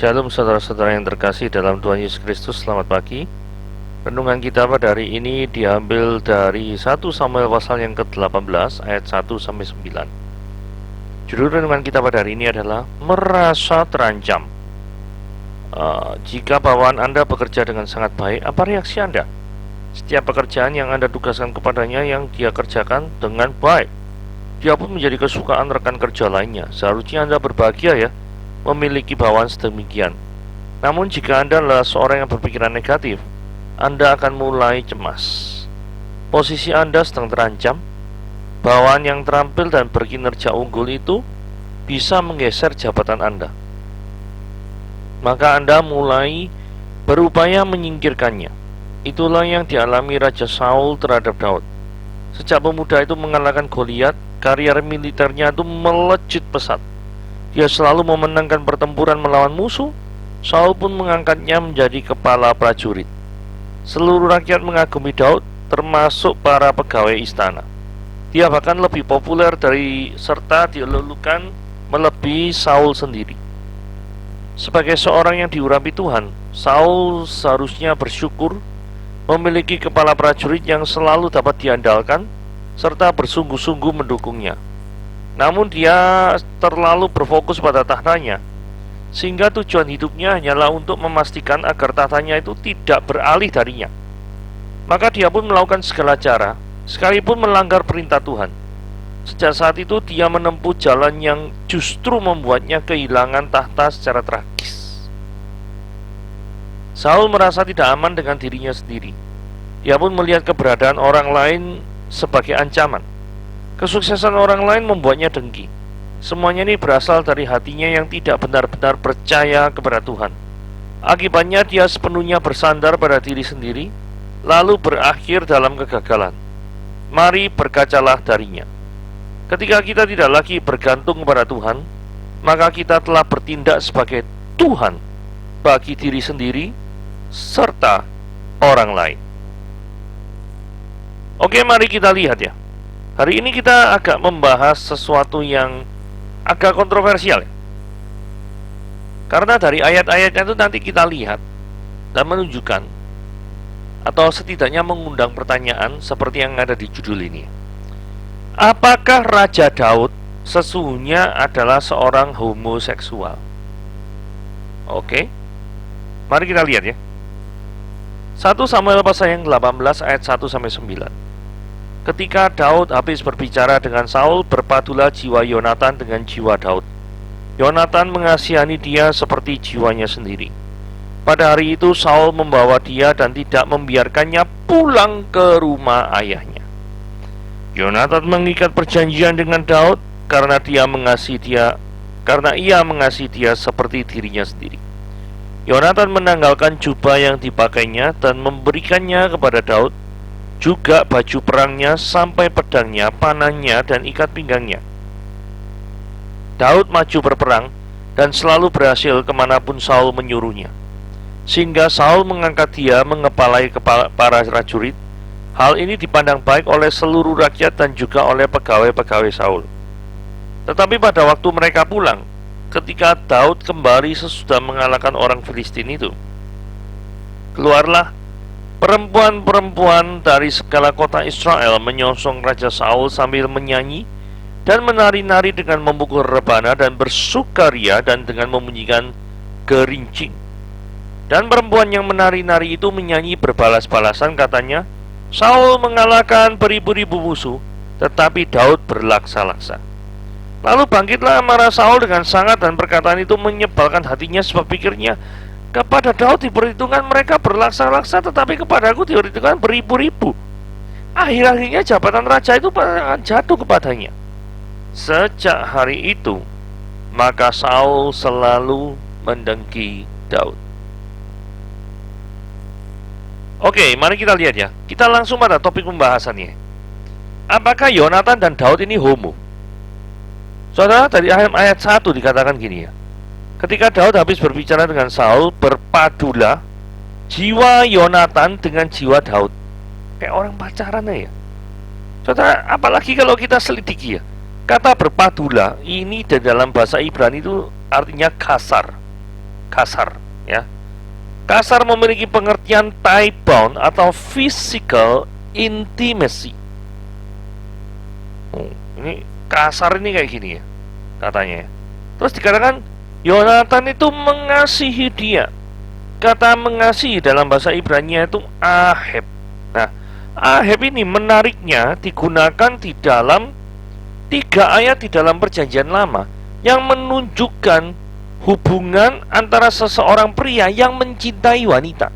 Shalom saudara-saudara yang terkasih dalam Tuhan Yesus Kristus, selamat pagi. Renungan kita pada hari ini diambil dari 1 Samuel pasal yang ke-18 ayat 1-9. Judul renungan kita pada hari ini adalah merasa terancam. Jika bawaan Anda bekerja dengan sangat baik, apa reaksi Anda? Setiap pekerjaan yang Anda tugaskan kepadanya yang dia kerjakan dengan baik, dia pun menjadi kesukaan rekan kerja lainnya. Seharusnya Anda berbahagia ya, memiliki bawaan sedemikian. Namun jika Anda adalah seorang yang berpikiran negatif, Anda akan mulai cemas. Posisi Anda sedang terancam. Bawaan yang terampil dan berkinerja unggul itu bisa menggeser jabatan Anda. Maka Anda mulai berupaya menyingkirkannya. Itulah yang dialami Raja Saul terhadap Daud. Sejak pemuda itu mengalahkan Goliat, karier militernya itu melejit pesat. Dia selalu memenangkan pertempuran melawan musuh. Saul pun mengangkatnya menjadi kepala prajurit. Seluruh rakyat mengagumi Daud, termasuk para pegawai istana. Dia bahkan lebih populer dari serta dilulukan melebihi Saul sendiri. Sebagai seorang yang diurapi Tuhan, Saul seharusnya bersyukur memiliki kepala prajurit yang selalu dapat diandalkan serta bersungguh-sungguh mendukungnya. Namun dia terlalu berfokus pada tahtanya, sehingga tujuan hidupnya hanyalah untuk memastikan agar tahtanya itu tidak beralih darinya. Maka dia pun melakukan segala cara, sekalipun melanggar perintah Tuhan. Sejak saat itu dia menempuh jalan yang justru membuatnya kehilangan tahta secara tragis. Saul merasa tidak aman dengan dirinya sendiri. Dia pun melihat keberadaan orang lain sebagai ancaman. Kesuksesan orang lain membuatnya dengki. Semuanya ini berasal dari hatinya yang tidak benar-benar percaya kepada Tuhan. Akibatnya dia sepenuhnya bersandar pada diri sendiri, lalu berakhir dalam kegagalan. Mari berkacalah darinya. Ketika kita tidak lagi bergantung kepada Tuhan, maka kita telah bertindak sebagai Tuhan bagi diri sendiri serta orang lain. Oke, mari kita lihat ya. Hari ini kita agak membahas sesuatu yang agak kontroversial ya. Karena dari ayat-ayatnya itu nanti kita lihat dan menunjukkan, atau setidaknya mengundang pertanyaan seperti yang ada di judul ini. Apakah Raja Daud sesungguhnya adalah seorang homoseksual? Oke, mari kita lihat ya. 1 Samuel pasal yang 18 ayat 1-9. Ketika Daud habis berbicara dengan Saul, berpadulah jiwa Yonatan dengan jiwa Daud. Yonatan mengasihani dia seperti jiwanya sendiri. Pada hari itu Saul membawa dia dan tidak membiarkannya pulang ke rumah ayahnya. Yonatan mengikat perjanjian dengan Daud karena ia mengasihi dia seperti dirinya sendiri. Yonatan menanggalkan jubah yang dipakainya dan memberikannya kepada Daud, juga baju perangnya sampai pedangnya, panahnya, dan ikat pinggangnya. Daud maju berperang dan selalu berhasil kemanapun Saul menyuruhnya, sehingga Saul mengangkat dia mengepalai para prajurit. Hal ini dipandang baik oleh seluruh rakyat dan juga oleh pegawai-pegawai Saul. Tetapi pada waktu mereka pulang, ketika Daud kembali sesudah mengalahkan orang Filistin itu, keluarlah perempuan-perempuan dari segala kota Israel menyongsong Raja Saul sambil menyanyi dan menari-nari dengan memukul rebana dan bersukaria dan dengan membunyikan gerincing. Dan perempuan yang menari-nari itu menyanyi berbalas-balasan, katanya, Saul mengalahkan beribu-ribu musuh, tetapi Daud berlaksa-laksa. Lalu bangkitlah amarah Saul dengan sangat, dan perkataan itu menyebalkan hatinya, sebab pikirnya, kepada Daud diperhitungkan mereka berlaksa-laksa, tetapi kepadaku diperhitungkan beribu-ribu. Akhir-akhirnya jabatan raja itu akan jatuh kepadanya. Sejak hari itu, maka Saul selalu mendengki Daud. Oke, mari kita lihat ya. Kita langsung pada topik pembahasannya. Apakah Yonatan dan Daud ini homo? Saudara, dari ayat 1 dikatakan gini ya. Ketika Daud habis berbicara dengan Saul, berpadulah jiwa Yonatan dengan jiwa Daud. Kayak orang pacaran ya. Saudara, apalagi kalau kita selidiki ya. Kata berpadulah ini dalam bahasa Ibrani itu artinya kasar. kasar, ya. Kasar memiliki pengertian tie bound atau physical intimacy. Ini kasar ini kayak gini ya katanya ya. Terus dikatakan Yonatan itu mengasihi dia. Kata mengasihi dalam bahasa Ibrani itu aheb. Nah, aheb ini menariknya digunakan di dalam 3 ayat di dalam Perjanjian Lama yang menunjukkan hubungan antara seseorang pria yang mencintai wanita.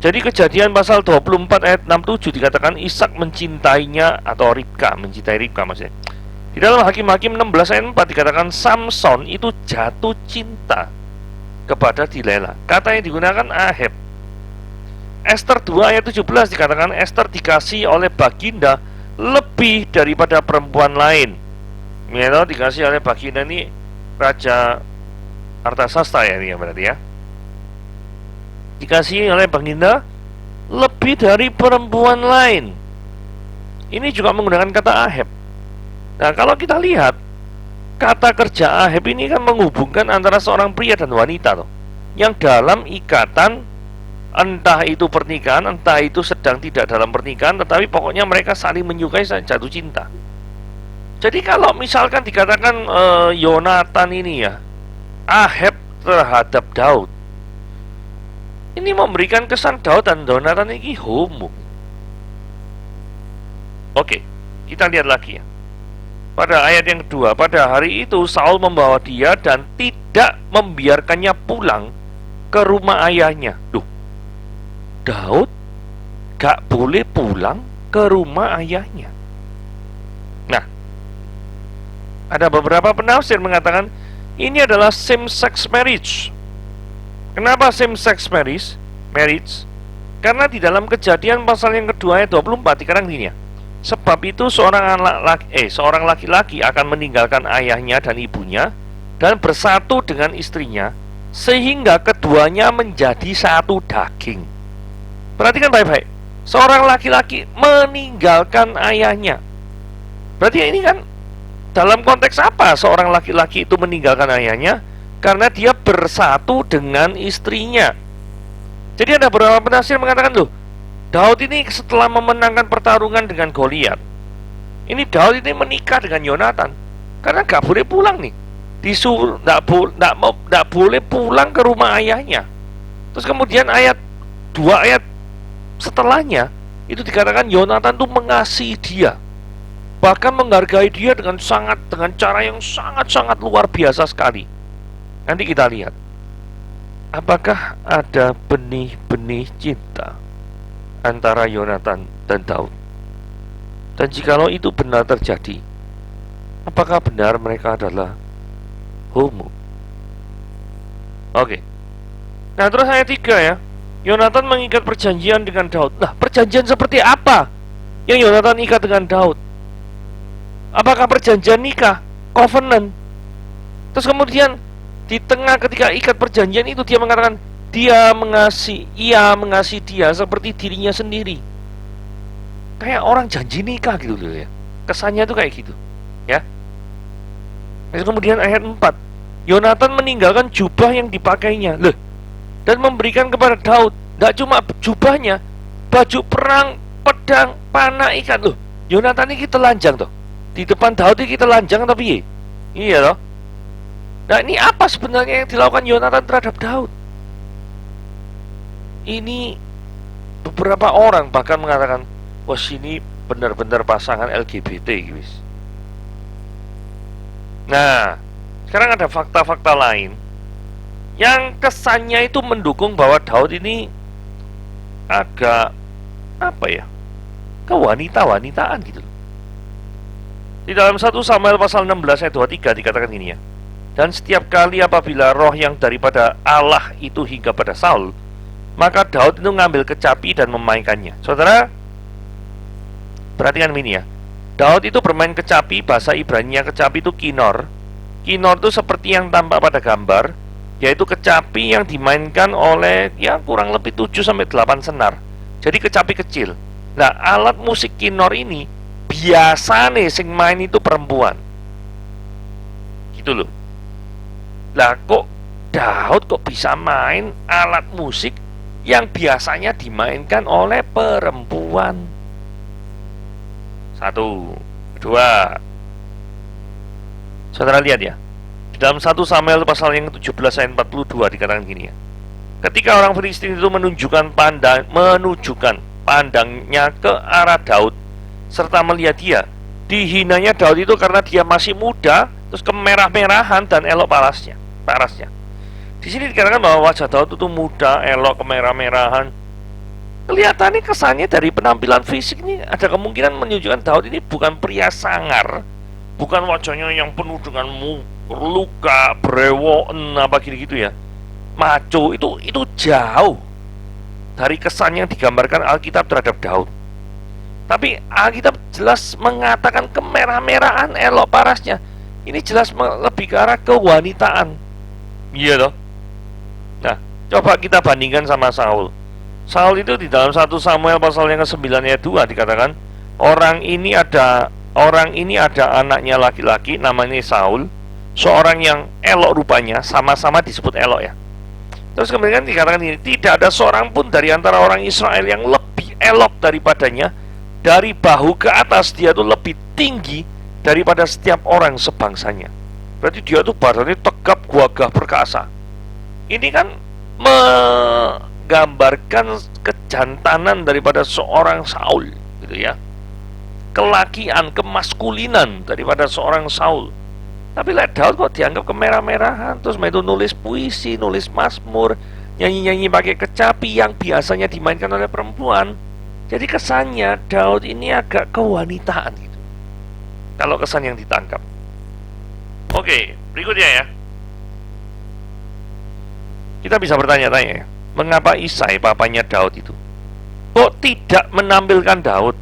Jadi Kejadian pasal 24 ayat 67 dikatakan Ishak mencintainya, atau Ribka, mencintai Ribka maksudnya. Di dalam Hakim-Hakim 16 ayat 4 dikatakan Samson itu jatuh cinta kepada Dilela. Kata yang digunakan aheb. Ester 2 ayat 17 dikatakan Ester dikasih oleh Baginda lebih daripada perempuan lain. Milo dikasih oleh Baginda ini Raja Artasasta ya, ini ya berarti ya. Dikasih oleh Baginda lebih dari perempuan lain. Ini juga menggunakan kata aheb. Nah, kalau kita lihat kata kerja aheb ini kan menghubungkan antara seorang pria dan wanita loh, yang dalam ikatan, entah itu pernikahan, entah itu sedang tidak dalam pernikahan, tetapi pokoknya mereka saling menyukai, saling jatuh cinta. Jadi kalau misalkan dikatakan Yonatan ini ya aheb terhadap Daud, ini memberikan kesan Daud dan Yonatan ini homo. Oke, kita lihat lagi ya. Pada ayat yang kedua, pada hari itu Saul membawa dia dan tidak membiarkannya pulang ke rumah ayahnya. Duh, Daud gak boleh pulang ke rumah ayahnya. Nah, ada beberapa penafsir mengatakan ini adalah same-sex marriage. Kenapa same-sex marriage? Karena di dalam Kejadian pasal yang kedua ayat 24 dikatakan gini ya. Sebab itu seorang laki-laki akan meninggalkan ayahnya dan ibunya dan bersatu dengan istrinya sehingga keduanya menjadi satu daging. Perhatikan baik-baik. Seorang laki-laki meninggalkan ayahnya. Berarti ini kan dalam konteks apa seorang laki-laki itu meninggalkan ayahnya? Karena dia bersatu dengan istrinya. Jadi ada beberapa penafsir mengatakan loh, Daud ini setelah memenangkan pertarungan dengan Goliat, ini Daud ini menikah dengan Yonatan karena gak boleh pulang nih, disuruh gak boleh pulang ke rumah ayahnya. Terus kemudian ayat 2 ayat setelahnya itu dikatakan Yonatan tuh mengasihi dia, bahkan menghargai dia dengan cara yang sangat luar biasa sekali. Nanti kita lihat apakah ada benih-benih cinta antara Yonatan dan Daud. Dan jikalau itu benar terjadi, apakah benar mereka adalah homo? Oke. Nah, terus ayat 3 ya. Yonatan mengikat perjanjian dengan Daud. Nah, perjanjian seperti apa yang Yonatan ikat dengan Daud? Apakah perjanjian nikah, covenant? Terus kemudian di tengah ketika ikat perjanjian itu dia mengatakan ia mengasihi dia seperti dirinya sendiri. Kayak orang janji nikah gitu loh ya. Kesannya tuh kayak gitu ya. Terus kemudian ayat 4, Yonatan meninggalkan jubah yang dipakainya loh, dan memberikan kepada Daud tidak cuma jubahnya, baju perang, pedang, panah, ikat loh. Yonatan ini telanjang toh. Di depan Daud ini telanjang tapi iya loh. Nah, ini apa sebenarnya yang dilakukan Yonatan terhadap Daud? Ini beberapa orang bahkan mengatakan, wah ini benar-benar pasangan LGBT guys. Nah, sekarang ada fakta-fakta lain yang kesannya itu mendukung bahwa Daud ini agak apa ya, kewanita-wanitaan gitu. Di dalam 1 Samuel pasal 16 ayat 23 dikatakan gini ya. Dan setiap kali apabila roh yang daripada Allah itu hingga pada Saul, maka Daud itu ngambil kecapi dan memainkannya. Saudara, perhatikan ini ya. Daud itu bermain kecapi, bahasa Ibrani-nya kecapi itu kinor. Kinor itu seperti yang tampak pada gambar, yaitu kecapi yang dimainkan oleh ya kurang lebih 7-8 senar. Jadi kecapi kecil. Nah, alat musik kinor ini biasanya sing main itu perempuan. Gitu loh. Lah kok Daud kok bisa main alat musik yang biasanya dimainkan oleh perempuan? Satu, dua. Saudara lihat ya, di dalam 1 Samuel pasal yang ke-17 ayat 42 dikatakan gini ya. Ketika orang Filistin itu menunjukkan pandangnya ke arah Daud serta melihat dia, dihinanya Daud itu karena dia masih muda, terus kemerah-merahan dan elok parasnya. Di sini dikatakan bahwa wajah Daud itu muda, elok, kemerah-merahan. Kelihatannya kesannya dari penampilan fisik ini ada kemungkinan menunjukkan Daud ini bukan pria sangar, bukan wajahnya yang penuh dengan luka, brewoken, apa gitu ya, maco. Itu jauh dari kesan yang digambarkan Alkitab terhadap Daud. Tapi Alkitab jelas mengatakan kemerah-merahan, elok parasnya. Ini jelas lebih ke arah kewanitaan. Iya toh. Nah, coba kita bandingkan sama Saul. Saul itu di dalam 1 Samuel pasal yang ke-9 ayat 2 dikatakan, orang ini ada anaknya laki-laki namanya Saul, seorang yang elok rupanya, sama-sama disebut elok ya. Terus kemudian dikatakan ini, tidak ada seorang pun dari antara orang Israel yang lebih elok daripadanya. Dari bahu ke atas dia tuh lebih tinggi daripada setiap orang sebangsanya. Berarti dia tuh badannya tegap, gagah, perkasa. Ini kan menggambarkan kejantanan daripada seorang Saul, gitu ya. Kelakian, kemaskulinan daripada seorang Saul. Tapi lihat Daud kok dianggap kemerah-merahan, terus itu nulis puisi, nulis mazmur, nyanyi-nyanyi pakai kecapi yang biasanya dimainkan oleh perempuan. Jadi kesannya Daud ini agak kewanitaan gitu, kalau kesan yang ditangkap. Oke, berikutnya ya. Kita bisa bertanya-tanya, mengapa Isai, papanya Daud itu, kok tidak menampilkan Daud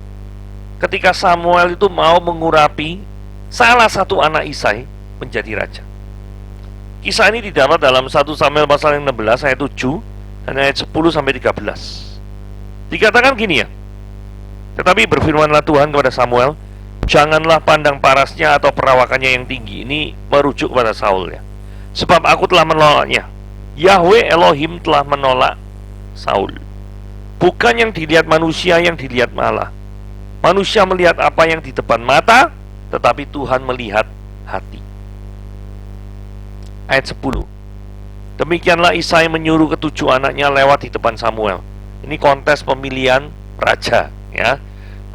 ketika Samuel itu mau mengurapi salah satu anak Isai menjadi raja? Kisah ini didapat dalam 1 Samuel pasal yang 16 ayat 7 dan ayat 10 sampai 13. Dikatakan gini ya, tetapi berfirmanlah Tuhan kepada Samuel, janganlah pandang parasnya atau perawakannya yang tinggi. Ini merujuk kepada Saul ya. Sebab aku telah menolaknya. Yahweh Elohim telah menolak Saul. Bukan yang dilihat manusia yang dilihat Allah. Manusia melihat apa yang di depan mata, tetapi Tuhan melihat hati. Ayat 10. Demikianlah Isai menyuruh ketujuh anaknya lewat di depan Samuel. Ini kontes pemilihan raja ya.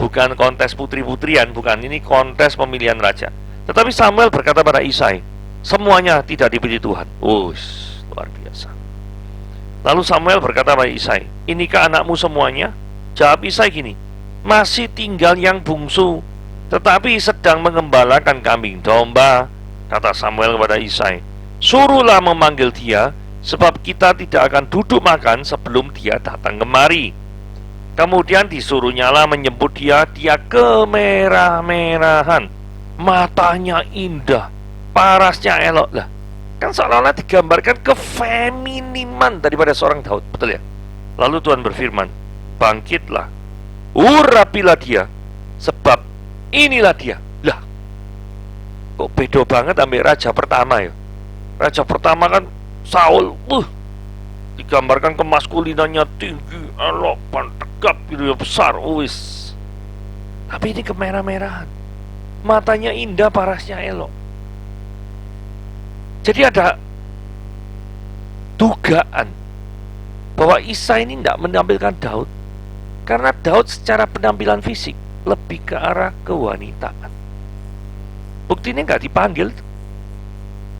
Bukan kontes putri-putrian, bukan. Ini kontes pemilihan raja. Tetapi Samuel berkata pada Isai, semuanya tidak dipilih Tuhan. Luar biasa. Lalu Samuel berkata pada Isai, inikah anakmu semuanya? Jawab Isai gini, masih tinggal yang bungsu, tetapi sedang mengembalakan kambing domba. Kata Samuel kepada Isai, suruhlah memanggil dia, sebab kita tidak akan duduk makan sebelum dia datang kemari. Kemudian disuruhnyalah menyebut dia kemerah-merahan, matanya indah, parasnya elok. Lah, kan seolah-olah digambarkan kefeminiman daripada seorang Daud, betul ya? Lalu Tuhan berfirman, bangkitlah, urapilah dia, sebab inilah dia. Lah, kok beda banget ambil raja pertama ya? Raja pertama kan Saul, digambarkan kemaskulinannya tinggi, elok, tegap gitu ya, besar, Tapi ini kemerah-merahan, matanya indah, parasnya elok. Jadi ada dugaan bahwa Isai ini tidak menampilkan Daud karena Daud secara penampilan fisik lebih ke arah kewanitaan. Buktinya nggak dipanggil.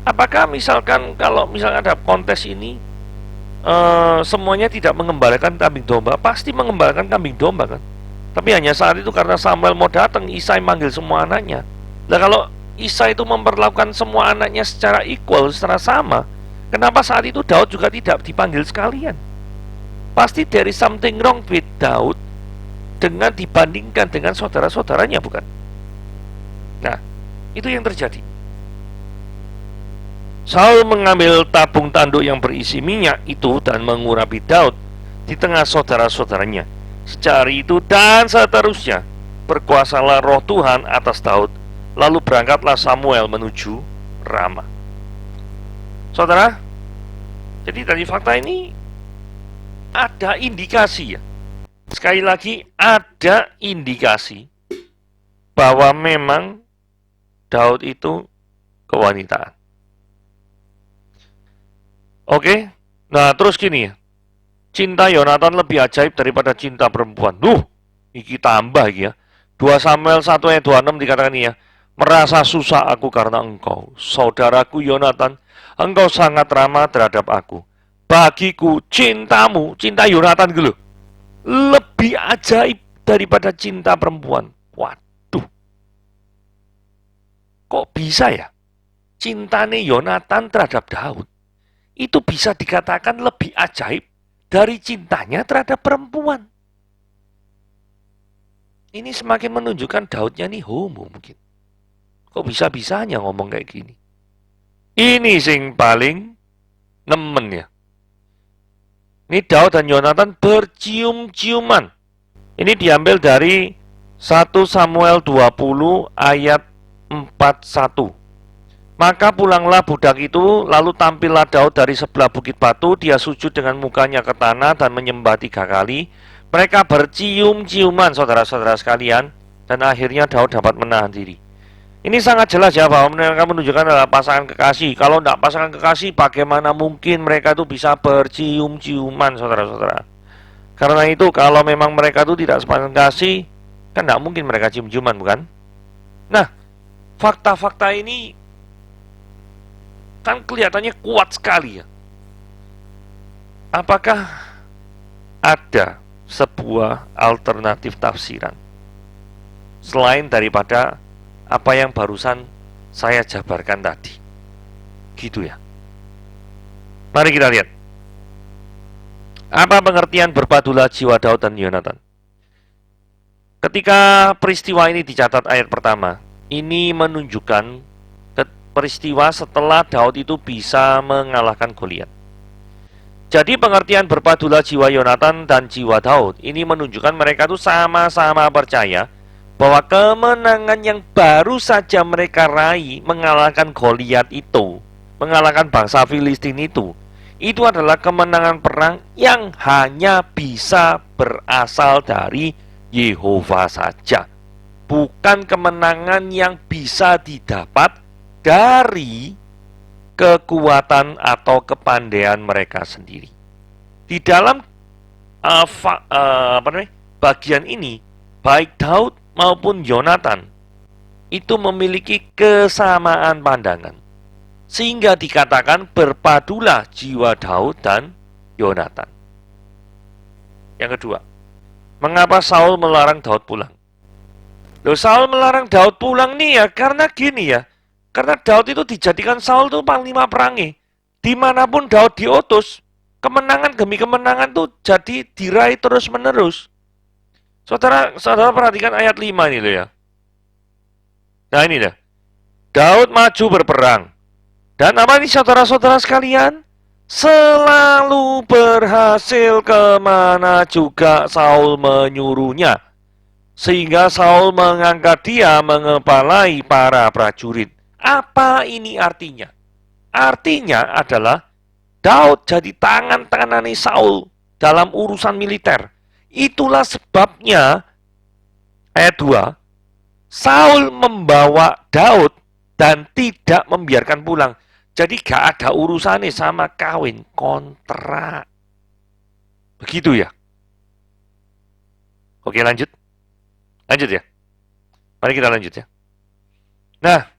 Apakah misalkan kalau misalkan ada kontes ini semuanya tidak mengembalakan kambing domba? Pasti mengembalakan kambing domba kan. Tapi hanya saat itu karena Samuel mau datang, Isai manggil semua anaknya. Nah kalau Isai itu memperlakukan semua anaknya secara equal, secara sama, kenapa saat itu Daud juga tidak dipanggil sekalian? Pasti there is something wrong with Daud dengan dibandingkan dengan saudara-saudaranya, bukan? Nah, itu yang terjadi. Saul mengambil tabung tanduk yang berisi minyak itu dan mengurapi Daud di tengah saudara-saudaranya. Sejak hari itu dan seterusnya berkuasalah roh Tuhan atas Daud. Lalu berangkatlah Samuel menuju Rama. Saudara, Jadi dari fakta ini ada indikasi ya. Sekali lagi ada indikasi bahwa memang Daud itu kewanitaan. Oke, nah terus gini ya. Cinta Yonatan lebih ajaib daripada cinta perempuan. Iki tambah ya. 2 Samuel 1 ayat 26 dikatakan ini ya. Merasa susah aku karena engkau, saudaraku Yonatan, engkau sangat ramah terhadap aku. Bagiku cintamu, cinta Yonatan gitu, lebih ajaib daripada cinta perempuan. Waduh, kok bisa ya? Cintane Yonatan terhadap Daud itu bisa dikatakan lebih ajaib dari cintanya terhadap perempuan. Ini semakin menunjukkan Daudnya nih homo mungkin. Kok bisa-bisanya ngomong kayak gini? Ini sing paling nemen ya. Ini Daud dan Yonatan bercium-ciuman. Ini diambil dari 1 Samuel 20 ayat 41. Maka pulanglah budak itu, lalu tampillah Daud dari sebelah bukit batu, dia sujud dengan mukanya ke tanah dan menyembah 3 kali. Mereka bercium-ciuman, saudara-saudara sekalian, dan akhirnya Daud dapat menahan diri. Ini sangat jelas ya bahwa mereka menunjukkan adalah pasangan kekasih. Kalau tidak pasangan kekasih, bagaimana mungkin mereka itu bisa bercium-ciuman, saudara-saudara? Karena itu kalau memang mereka itu tidak sepasang kekasih, kan tidak mungkin mereka cium-ciuman, bukan? Nah, fakta-fakta ini kan kelihatannya kuat sekali ya. Apakah ada sebuah alternatif tafsiran selain daripada apa yang barusan saya jabarkan tadi? Gitu ya. Mari kita lihat. Apa pengertian berpadulah jiwa Daud dan Yonatan? Ketika peristiwa ini dicatat ayat pertama, ini menunjukkan peristiwa setelah Daud itu bisa mengalahkan Goliat. Jadi pengertian berpadulah jiwa Yonatan dan jiwa Daud ini menunjukkan mereka itu sama-sama percaya bahwa kemenangan yang baru saja mereka raih mengalahkan Goliat itu, mengalahkan bangsa Filistin itu adalah kemenangan perang yang hanya bisa berasal dari Yehova saja. Bukan kemenangan yang bisa didapat dari kekuatan atau kepandaian mereka sendiri. Di dalam bagian ini, baik Daud maupun Yonatan itu memiliki kesamaan pandangan, sehingga dikatakan berpadulah jiwa Daud dan Yonatan. Yang kedua, mengapa Saul melarang Daud pulang? Saul melarang Daud pulang nih ya karena gini ya. Karena Daud itu dijadikan Saul itu panglima perangi. Dimanapun Daud diutus, kemenangan demi kemenangan tuh jadi diraih terus-menerus. Saudara perhatikan ayat 5 ini loh ya. Nah ini dah. Daud maju berperang. Dan apa ini saudara-saudara sekalian? Selalu berhasil kemana juga Saul menyuruhnya. Sehingga Saul mengangkat dia mengepalai para prajurit. Apa ini artinya? Artinya adalah Daud jadi tangan-tangan Saul dalam urusan militer. Itulah sebabnya ayat 2, Saul membawa Daud dan tidak membiarkan pulang. Jadi gak ada urusannya sama kawin kontrak. Begitu ya. Oke lanjut. Lanjut ya. Mari kita lanjut ya. Nah,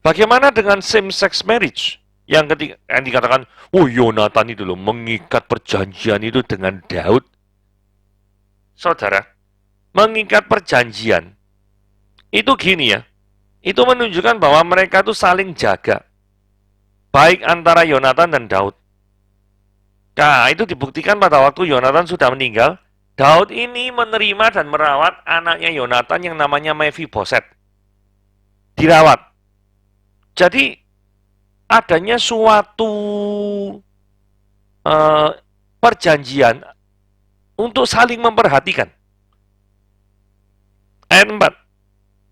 bagaimana dengan same-sex marriage? Yang dikatakan, Yonatan itu loh mengikat perjanjian itu dengan Daud. Saudara, mengikat perjanjian itu gini ya. Itu menunjukkan bahwa mereka itu saling jaga. Baik antara Yonatan dan Daud. Nah, itu dibuktikan pada waktu Yonatan sudah meninggal. Daud ini menerima dan merawat anaknya Yonatan yang namanya Mephiboset. Dirawat. Jadi adanya suatu perjanjian untuk saling memperhatikan. Ayat 4.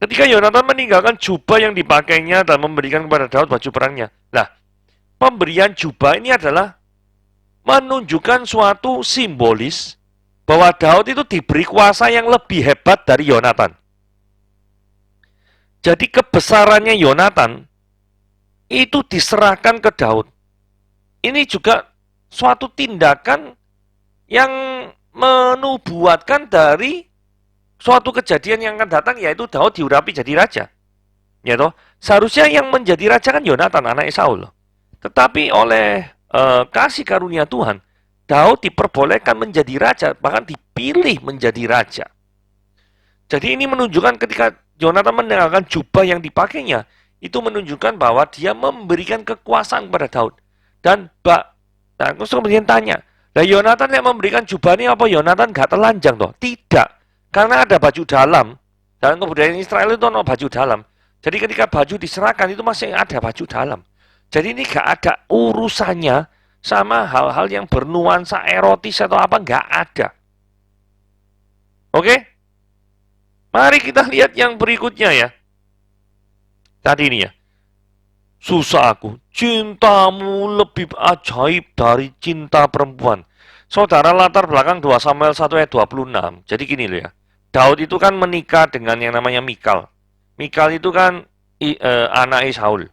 Ketika Yonatan meninggalkan jubah yang dipakainya dan memberikan kepada Daud baju perangnya. Nah, pemberian jubah ini adalah menunjukkan suatu simbolis bahwa Daud itu diberi kuasa yang lebih hebat dari Yonatan. Jadi kebesarannya Yonatan itu diserahkan ke Daud. Ini juga suatu tindakan yang menubuatkan dari suatu kejadian yang akan datang, yaitu Daud diurapi jadi raja. Ya toh, seharusnya yang menjadi raja kan Yonatan, anak Saul. Tetapi oleh kasih karunia Tuhan, Daud diperbolehkan menjadi raja, bahkan dipilih menjadi raja. Jadi ini menunjukkan ketika Yonatan meninggalkan jubah yang dipakainya, itu menunjukkan bahwa dia memberikan kekuasaan kepada Daud. Dan aku kemudian tanya, nah Yonatan yang memberikan jubah ini apa Yonatan gak telanjang toh? Tidak, karena ada baju dalam. Dan kebudayaan Israel itu ada baju dalam. Jadi ketika baju diserahkan itu masih ada baju dalam. Jadi ini gak ada urusannya sama hal-hal yang bernuansa erotis atau apa, gak ada. Oke? Mari kita lihat yang berikutnya ya. Tadi ini ya. Susah aku, cintamu lebih ajaib dari cinta perempuan. Saudara, latar belakang 2 Samuel 1 ayat 26. Jadi gini loh ya. Daud itu kan menikah dengan yang namanya Mikal. Mikal itu kan anak Saul.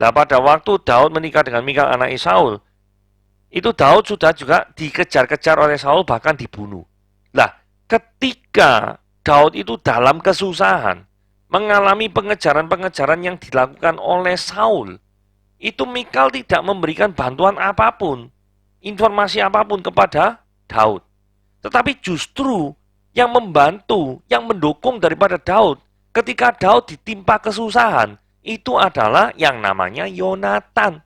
Nah pada waktu Daud menikah dengan Mikal anak Saul, itu Daud sudah juga dikejar-kejar oleh Saul, bahkan dibunuh. Nah ketika Daud itu dalam kesusahan, mengalami pengejaran-pengejaran yang dilakukan oleh Saul, itu Mikal tidak memberikan bantuan apapun, informasi apapun kepada Daud. Tetapi justru yang membantu, yang mendukung daripada Daud, ketika Daud ditimpa kesusahan, itu adalah yang namanya Yonatan.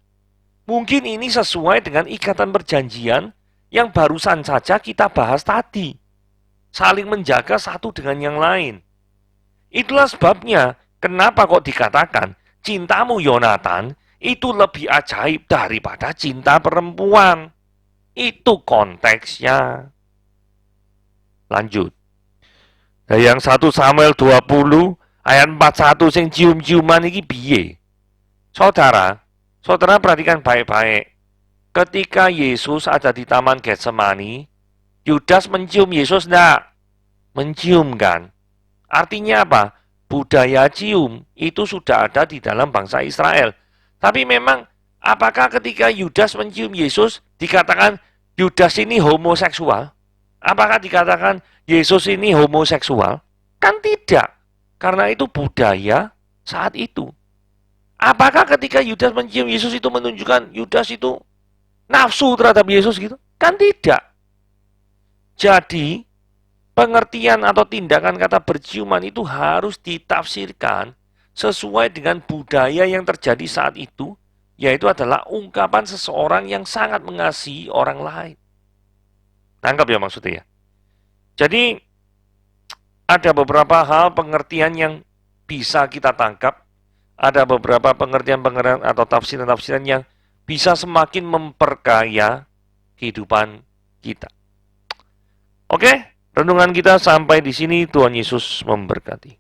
Mungkin ini sesuai dengan ikatan perjanjian yang barusan saja kita bahas tadi. Saling menjaga satu dengan yang lain. Itulah sebabnya kenapa kok dikatakan cintamu Yonatan itu lebih ajaib daripada cinta perempuan. Itu konteksnya. Lanjut. Nah, yang 1 Samuel 20 ayat 41 sing cium-ciuman iki piye? Saudara perhatikan baik-baik. Ketika Yesus ada di Taman Getsemani, Yudas mencium Yesus enggak? Mencium kan? Artinya apa? Budaya cium itu sudah ada di dalam bangsa Israel. Tapi memang apakah ketika Yudas mencium Yesus dikatakan Yudas ini homoseksual? Apakah dikatakan Yesus ini homoseksual? Kan tidak. Karena itu budaya saat itu. Apakah ketika Yudas mencium Yesus itu menunjukkan Yudas itu nafsu terhadap Yesus gitu? Kan tidak. Jadi pengertian atau tindakan kata berciuman itu harus ditafsirkan sesuai dengan budaya yang terjadi saat itu, yaitu adalah ungkapan seseorang yang sangat mengasihi orang lain. Tangkap ya maksudnya ya. Jadi ada beberapa hal pengertian yang bisa kita tangkap, ada beberapa pengertian-pengertian atau tafsiran-tafsiran yang bisa semakin memperkaya kehidupan kita. Oke? Renungan kita sampai di sini. Tuhan Yesus memberkati.